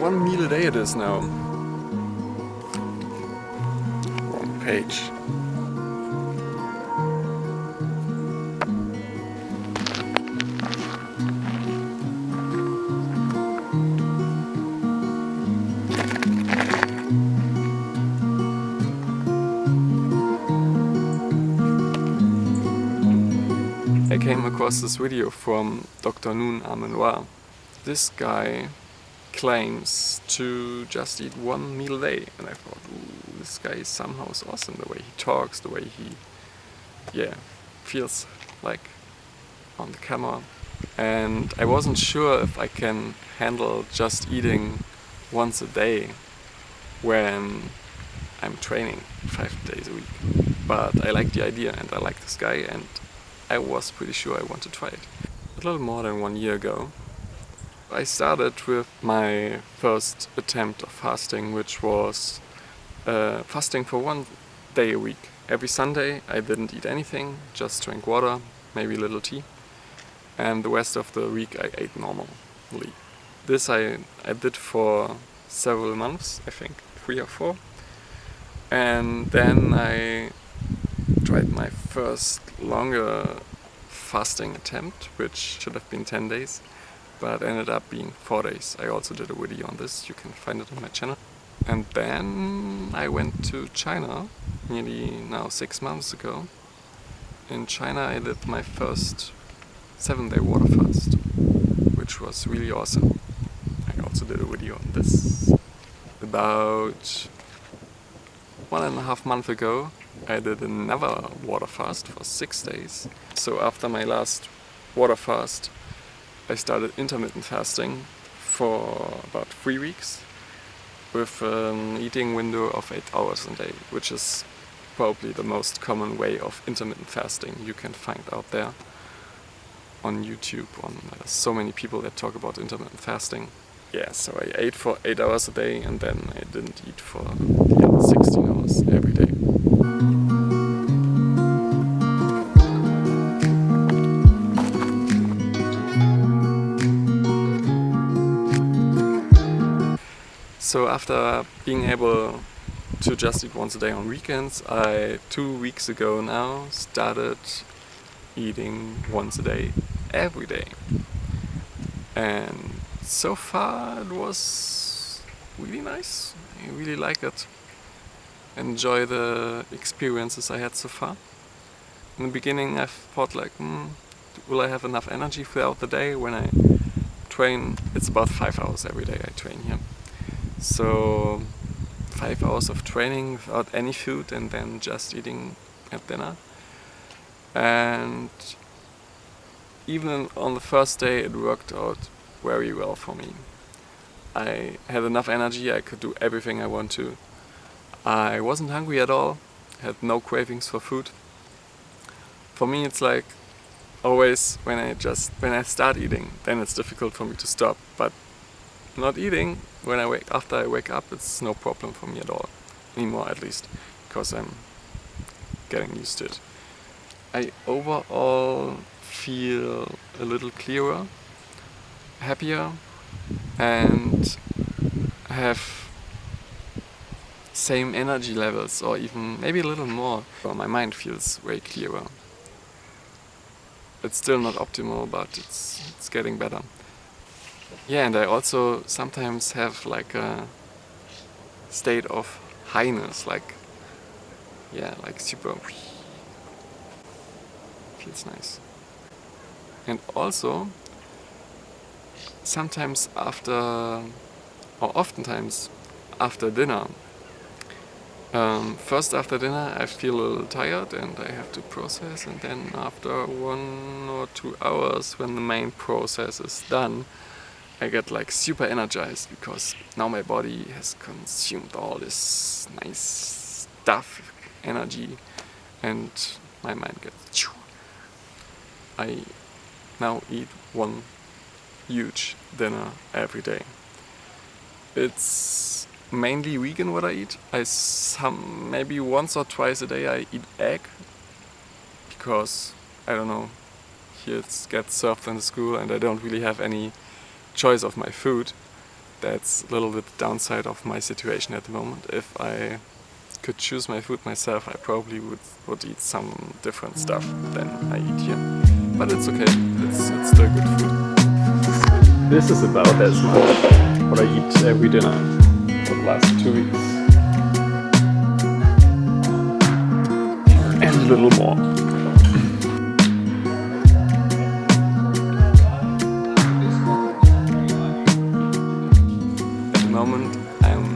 one meal a day it is now. Wrong page. I came across this video from Dr. Nun Amen Ra. This guy claims to just eat one meal a day, and I thought, ooh, this guy somehow is awesome. The way he talks, the way he, feels like on the camera. And I wasn't sure if I can handle just eating once a day when I'm training 5 days a week. But I like the idea and I like this guy, and I was pretty sure I want to try it. A little more than 1 year ago, I started with my first attempt of fasting, which was fasting for 1 day a week. Every Sunday I didn't eat anything, just drank water, maybe a little tea, and the rest of the week I ate normally. This I did for several months, I think 3 or 4, and then I tried my first longer fasting attempt, which should have been 10 days, but ended up being 4 days. I also did a video on this, you can find it on my channel. And then I went to China, nearly now 6 months ago. In China I did my first 7-day water fast, which was really awesome. I also did a video on this. About 1.5 months ago I did another water fast for 6 days. So after my last water fast I started intermittent fasting for about 3 weeks with an eating window of 8 hours a day, which is probably the most common way of intermittent fasting you can find out there on YouTube. There's so many people that talk about intermittent fasting. Yeah, so I ate for 8 hours a day and then I didn't eat for the other 16 hours every day. So after being able to just eat once a day on weekends, I 2 weeks ago now started eating once a day every day. And so far it was really nice. I really like it. Enjoy the experiences I had so far. In the beginning I thought like, will I have enough energy throughout the day? When I train, it's about 5 hours every day I train here. So 5 hours of training without any food and then just eating at dinner. And even on the first day it worked out very well for me. I had enough energy, I could do everything I want to. I wasn't hungry at all, had no cravings for food. For me it's like always when I start eating, then it's difficult for me to stop. But not eating after I wake up, it's no problem for me at all, anymore at least, because I'm getting used to it. I overall feel a little clearer, happier, and have same energy levels, or even maybe a little more. My mind feels way clearer. It's still not optimal, but it's getting better. Yeah, and I also sometimes have like a state of highness, like super, feels nice. And also sometimes oftentimes after dinner, first after dinner I feel a little tired and I have to process, and then after 1 or 2 hours when the main process is done, I get like super energized because now my body has consumed all this nice stuff, energy, and my mind gets. I now eat one huge dinner every day. It's mainly vegan what I eat. Maybe once or twice a day I eat egg because I don't know, here it gets served in the school and I don't really have any choice of my food. that's a little bit the downside of my situation at the moment. If I could choose my food myself, I probably would eat some different stuff than I eat here. But it's okay, it's still good food. This is about as much what I eat every dinner for the last 2 weeks. And a little more. At the moment I'm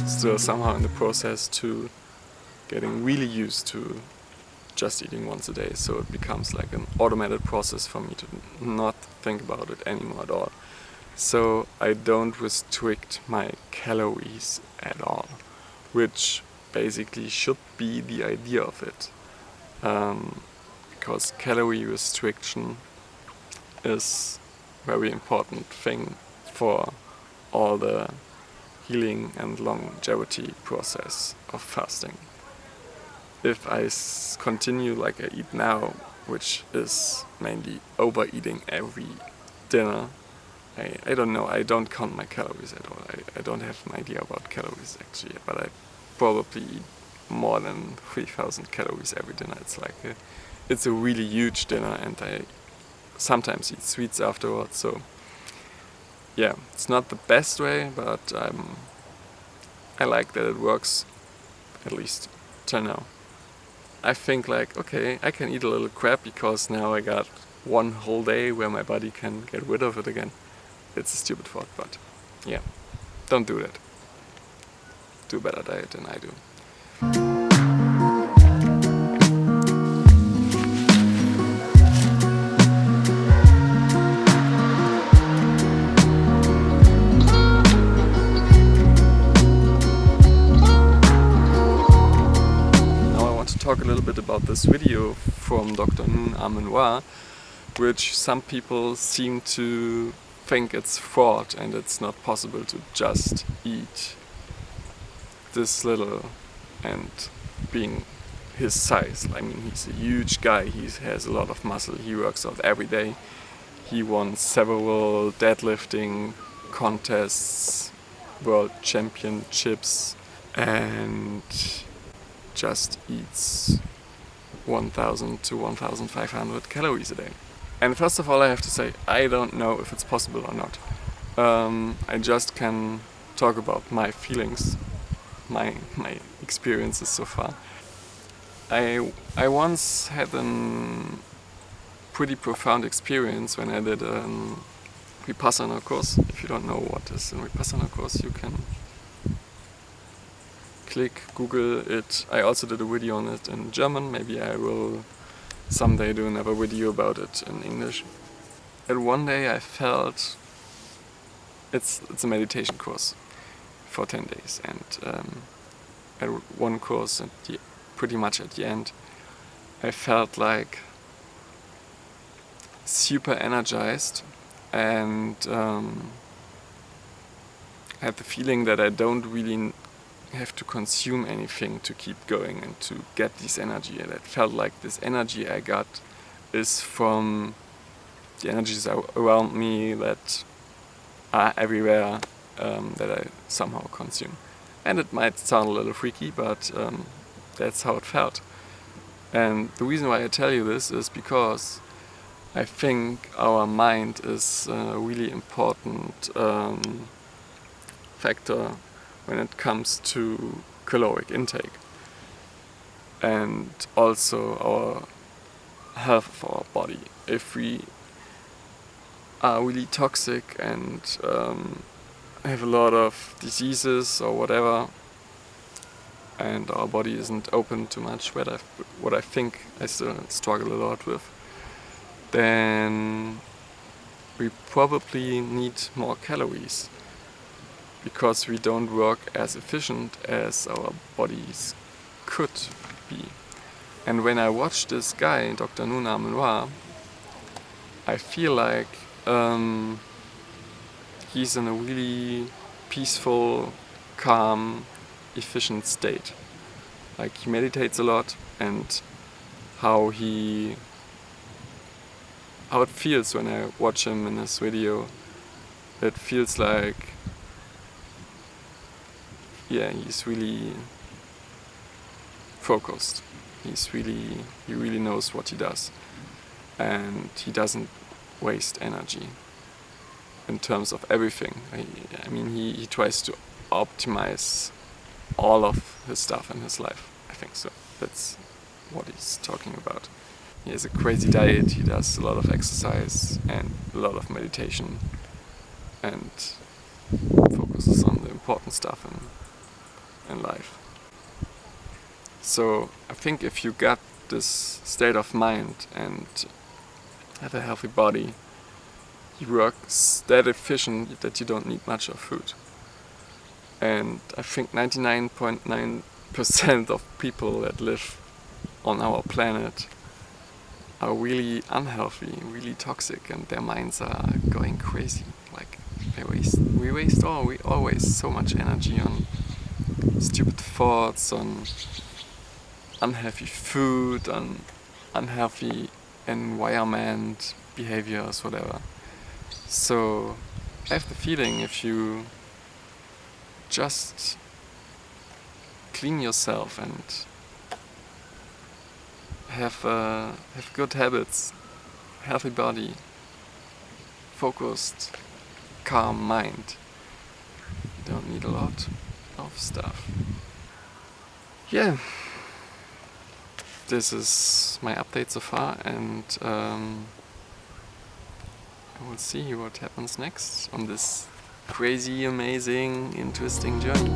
still somehow in the process to getting really used to just eating once a day, so it becomes like an automated process for me to not think about it anymore at all. So I don't restrict my calories at all, which basically should be the idea of it, because calorie restriction is a very important thing for all the healing and longevity process of fasting. If I continue like I eat now, which is mainly overeating every dinner, I don't know, I don't count my calories at all. I don't have an idea about calories actually, but I probably eat more than 3,000 calories every dinner. It's a really huge dinner, and I sometimes eat sweets afterwards, so yeah, it's not the best way, but I like that it works, at least till now. I think like, okay, I can eat a little crap because now I got one whole day where my body can get rid of it again. It's a stupid thought, but yeah, don't do that. Do a better diet than I do. Talk a little bit about this video from Dr. Nun Amen Ra, which some people seem to think it's fraud and it's not possible to just eat this little and being his size. I mean, he's a huge guy, he has a lot of muscle, he works out every day, he won several deadlifting contests, world championships, and just eats 1,000 to 1,500 calories a day. And first of all, I have to say, I don't know if it's possible or not. I just can talk about my feelings, my experiences so far. I once had a pretty profound experience when I did a Vipassana course. If you don't know what is a Vipassana course, you can Google it. I also did a video on it in German. Maybe I will someday do another video about it in English. And one day I felt it's a meditation course for 10 days, and at one course, pretty much at the end, I felt like super energized, and had the feeling that I don't really have to consume anything to keep going and to get this energy. And it felt like this energy I got is from the energies around me that are everywhere, that I somehow consume. And it might sound a little freaky, but that's how it felt. And the reason why I tell you this is because I think our mind is a really important factor when it comes to caloric intake, and also our health of our body. If we are really toxic and have a lot of diseases or whatever, and our body isn't open to much, what I think I still struggle a lot with, then we probably need more calories, because we don't work as efficient as our bodies could be. And when I watch this guy, Dr. Nun Amen Ra, I feel like he's in a really peaceful, calm, efficient state. Like, he meditates a lot, and how it feels when I watch him in this video, it feels like yeah, he's really focused. He really knows what he does, and he doesn't waste energy in terms of everything. I mean, he tries to optimize all of his stuff in his life. I think so. That's what he's talking about. He has a crazy diet. He does a lot of exercise and a lot of meditation, and focuses on the important stuff in life. So I think if you got this state of mind and have a healthy body, you work that efficient that you don't need much of food. And I think 99.9% of people that live on our planet are really unhealthy, really toxic, and their minds are going crazy. Like we all waste so much energy on stupid thoughts, on unhealthy food, on unhealthy environment, behaviors, whatever. So I have the feeling if you just clean yourself and have good habits, healthy body, focused, calm mind, you don't need a lot of stuff. Yeah, this is my update so far, and I will see what happens next on this crazy, amazing, interesting journey.